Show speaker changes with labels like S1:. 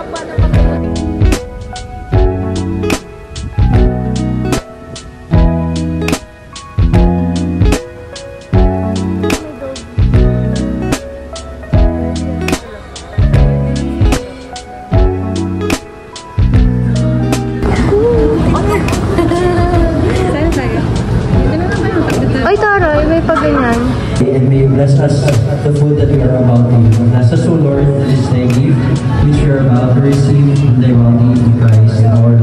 S1: kapwa ng kapatid.
S2: Ay, taray, may paganyan.
S3: And may you bless us the food that we are about to eat. Bless us, O Lord, this day gift which we are about to receive in thy body in Christ and our